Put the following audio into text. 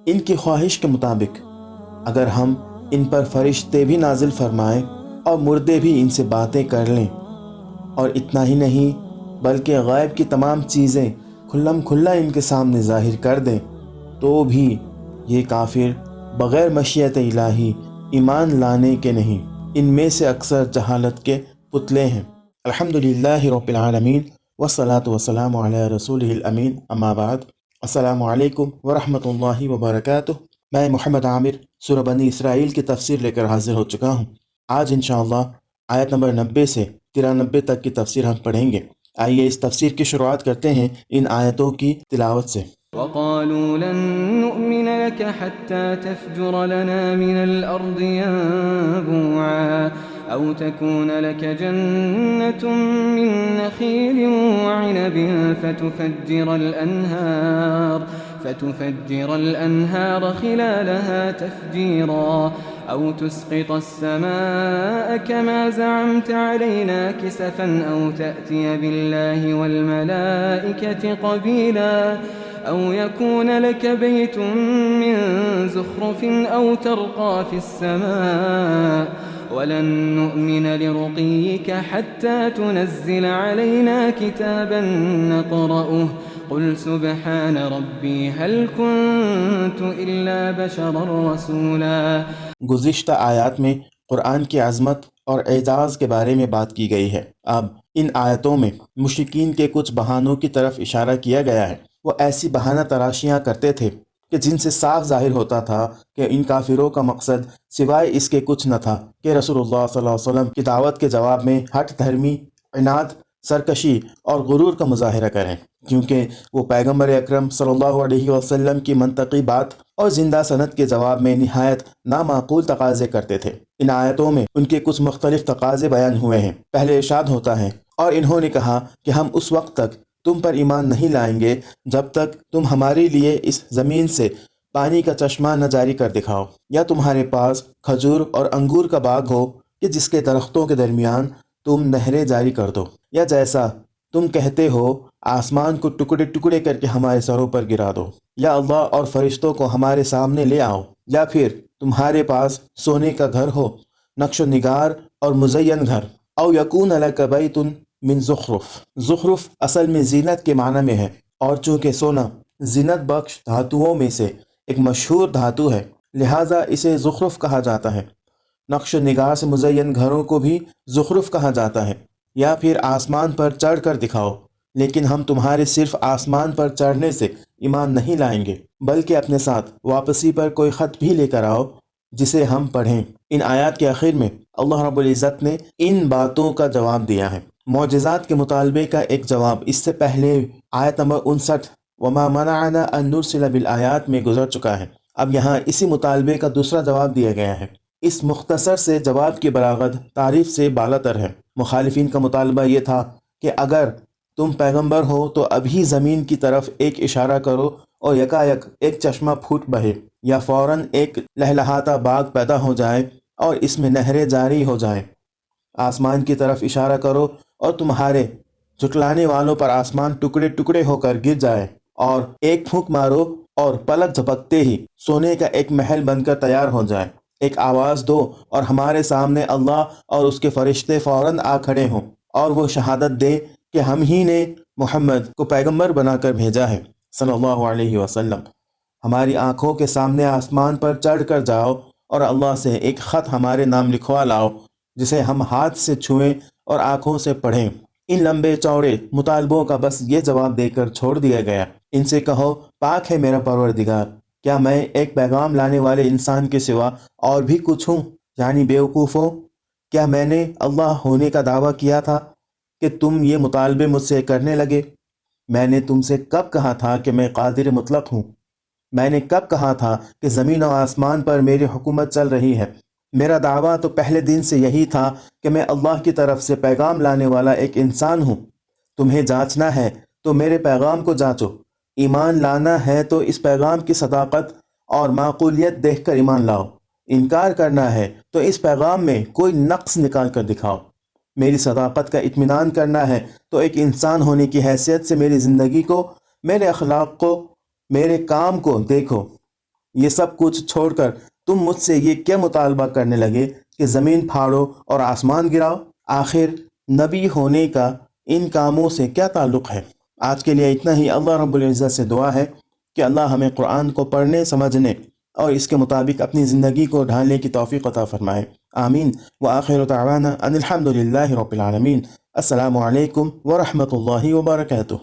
ان کی خواہش کے مطابق اگر ہم ان پر فرشتے بھی نازل فرمائیں اور مردے بھی ان سے باتیں کر لیں، اور اتنا ہی نہیں بلکہ غیب کی تمام چیزیں کھلم کھلا ان کے سامنے ظاہر کر دیں، تو بھی یہ کافر بغیر مشیت الہی ایمان لانے کے نہیں، ان میں سے اکثر جہالت کے پتلے ہیں۔ الحمدللہ رب العالمین والصلاة والسلام علی رسولہ الامین، اما بعد، السلام علیکم ورحمۃ اللہ وبرکاتہ۔ میں محمد عامر سورہ بنی اسرائیل کی تفسیر لے کر حاضر ہو چکا ہوں۔ آج انشاءاللہ آیت نمبر 90 سے 93 تک کی تفسیر ہم پڑھیں گے۔ آئیے اس تفسیر کی شروعات کرتے ہیں ان آیتوں کی تلاوت سے۔ وَقَالُوا لَن نُّؤْمِنَ لَكَ حَتَّىٰ تَفْجُرَ لَنَا مِنَ الْأَرْضِ يَنبُوعًا أَوْ تَكُونَ لَكَ جَنَّةٌ مِّن نَّخِيلٍ وَعِنَبٍ فتفجر الأنهار خلالها تفجيرا أو تسقط السماء كما زعمت علينا كسفا أو تأتي بالله والملائكة قبيلا أو يكون لك بيت من زخرف أو ترقى في السماء ولن نؤمن لرقيك حتى تنزل علينا كتابا نقرأه قل سبحان ربی هل كنت الا بشرا رسولا۔ گزشتہ آیات میں قرآن کی عظمت اور اعجاز کے بارے میں بات کی گئی ہے۔ اب ان آیتوں میں مشرکین کے کچھ بہانوں کی طرف اشارہ کیا گیا ہے۔ وہ ایسی بہانہ تراشیاں کرتے تھے کہ جن سے صاف ظاہر ہوتا تھا کہ ان کافروں کا مقصد سوائے اس کے کچھ نہ تھا کہ رسول اللہ صلی اللہ علیہ وسلم کی دعوت کے جواب میں ہٹ دھرمی، عناد، سرکشی اور غرور کا مظاہرہ کریں، کیونکہ وہ پیغمبر اکرم صلی اللہ علیہ وسلم کی منطقی بات اور زندہ سند کے جواب میں نہایت نامعقول تقاضے کرتے تھے۔ ان آیتوں میں ان کے کچھ مختلف تقاضے بیان ہوئے ہیں۔ پہلے ارشاد ہوتا ہے، اور انہوں نے کہا کہ ہم اس وقت تک تم پر ایمان نہیں لائیں گے جب تک تم ہمارے لیے اس زمین سے پانی کا چشمہ نہ جاری کر دکھاؤ، یا تمہارے پاس کھجور اور انگور کا باغ ہو کہ جس کے درختوں کے درمیان تم نہریں جاری کر دو، یا جیسا تم کہتے ہو آسمان کو ٹکڑے ٹکڑے کر کے ہمارے سروں پر گرا دو، یا اللہ اور فرشتوں کو ہمارے سامنے لے آؤ، یا پھر تمہارے پاس سونے کا گھر ہو، نقش و نگار اور مزین گھر، او یکون لک بیت من زخرف۔ زخرف اصل میں زینت کے معنی میں ہے، اور چونکہ سونا زینت بخش دھاتوؤں میں سے ایک مشہور دھاتو ہے، لہٰذا اسے زخرف کہا جاتا ہے۔ نقش و نگار سے مزین گھروں کو بھی زخرف کہا جاتا ہے، یا پھر آسمان پر چڑھ کر دکھاؤ، لیکن ہم تمہارے صرف آسمان پر چڑھنے سے ایمان نہیں لائیں گے، بلکہ اپنے ساتھ واپسی پر کوئی خط بھی لے کر آؤ جسے ہم پڑھیں۔ ان آیات کے آخر میں اللہ رب العزت نے ان باتوں کا جواب دیا ہے۔ معجزات کے مطالبے کا ایک جواب اس سے پہلے آیت نمبر 59 وما منعنا ان نرسل بالآیات میں گزر چکا ہے۔ اب یہاں اسی مطالبے کا دوسرا جواب دیا گیا ہے۔ اس مختصر سے جواب کی بلاغت تعریف سے بالاتر ہے۔ مخالفین کا مطالبہ یہ تھا کہ اگر تم پیغمبر ہو تو ابھی زمین کی طرف ایک اشارہ کرو اور یکایک ایک چشمہ پھوٹ بہے، یا فوراً ایک لہلہاتا باغ پیدا ہو جائے اور اس میں نہریں جاری ہو جائیں۔ آسمان کی طرف اشارہ کرو اور تمہارے جھٹلانے والوں پر آسمان ٹکڑے ٹکڑے ہو کر گر جائے، اور ایک پھونک مارو اور پلک جھپکتے ہی سونے کا ایک محل بن کر تیار ہو جائے۔ ایک آواز دو اور ہمارے سامنے اللہ اور اس کے فرشتے فوراً آ کھڑے ہوں، اور وہ شہادت دے کہ ہم ہی نے محمد کو پیغمبر بنا کر بھیجا ہے صلی اللہ علیہ وسلم۔ ہماری آنکھوں کے سامنے آسمان پر چڑھ کر جاؤ اور اللہ سے ایک خط ہمارے نام لکھوا لاؤ جسے ہم ہاتھ سے چھوئیں اور آنکھوں سے پڑھیں۔ ان لمبے چوڑے مطالبوں کا بس یہ جواب دے کر چھوڑ دیا گیا۔ ان سے کہو پاک ہے میرا پروردگار، کیا میں ایک پیغام لانے والے انسان کے سوا اور بھی کچھ ہوں؟ یعنی بیوقوفوں، کیا میں نے اللہ ہونے کا دعویٰ کیا تھا کہ تم یہ مطالبے مجھ سے کرنے لگے؟ میں نے تم سے کب کہا تھا کہ میں قادر مطلق ہوں؟ میں نے کب کہا تھا کہ زمین و آسمان پر میری حکومت چل رہی ہے؟ میرا دعویٰ تو پہلے دن سے یہی تھا کہ میں اللہ کی طرف سے پیغام لانے والا ایک انسان ہوں۔ تمہیں جانچنا ہے تو میرے پیغام کو جانچو، ایمان لانا ہے تو اس پیغام کی صداقت اور معقولیت دیکھ کر ایمان لاؤ، انکار کرنا ہے تو اس پیغام میں کوئی نقص نکال کر دکھاؤ۔ میری صداقت کا اطمینان کرنا ہے تو ایک انسان ہونے کی حیثیت سے میری زندگی کو، میرے اخلاق کو، میرے کام کو دیکھو۔ یہ سب کچھ چھوڑ کر تم مجھ سے یہ کیا مطالبہ کرنے لگے کہ زمین پھاڑو اور آسمان گراؤ؟ آخر نبی ہونے کا ان کاموں سے کیا تعلق ہے؟ آج کے لیے اتنا ہی۔ اللہ رب العزت سے دعا ہے کہ اللہ ہمیں قرآن کو پڑھنے، سمجھنے اور اس کے مطابق اپنی زندگی کو ڈھالنے کی توفیق عطا فرمائے۔ آمین۔ وآخر دعوانا ان الحمد للہ رب العالمین۔ السلام علیکم ورحمۃ اللہ وبرکاتہ۔